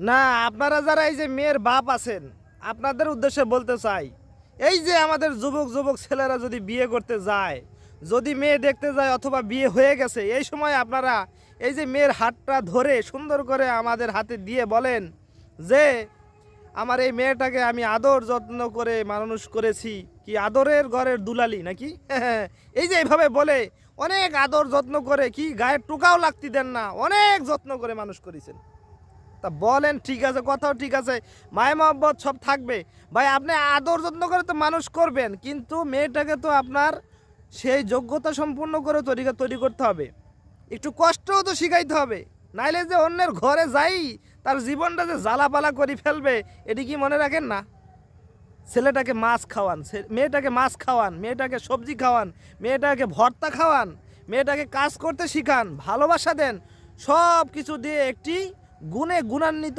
না, আপনারা যারা এই যে মেয়ের বাপ আছেন, আপনাদের উদ্দেশ্যে বলতে চাই, এই যে আমাদের যুবক যুবক ছেলেরা যদি বিয়ে করতে যায়, যদি মেয়ে দেখতে যায় অথবা বিয়ে হয়ে গেছে, এই সময় আপনারা এই যে মেয়ের হাতটা ধরে সুন্দর করে আমাদের হাতে দিয়ে বলেন যে আমার এই মেয়েটাকে আমি আদর যত্ন করে মানুষ করেছি, কি আদরের ঘরের দুলালি নাকি এই যে এইভাবে বলে অনেক আদর যত্ন করে, কি গায়ের টুকাও লাগতে দেন না, অনেক যত্ন করে মানুষ করেছেন। তা বলেন, ঠিক আছে, কথাও ঠিক আছে, মায় মহব্বত সব থাকবে, ভাই আপনি আদর যত্ন করে তো মানুষ করবেন, কিন্তু মেয়েটাকে তো আপনার সেই যোগ্যতা সম্পূর্ণ করে তৈরি করতে হবে, একটু কষ্টও তো শিখাইতে হবে, নাইলে যে অন্যের ঘরে যাই তার জীবনটা যে জ্বালাপালা করে ফেলবে, এটি কি মনে রাখেন না? ছেলেটাকে মাছ খাওয়ান, মেয়েটাকে মাছ খাওয়ান, মেয়েটাকে সবজি খাওয়ান, মেয়েটাকে ভর্তা খাওয়ান, মেয়েটাকে কাজ করতে শিখান, ভালোবাসা দেন, সব কিছু দিয়ে একটি গুণে গুণান্বিত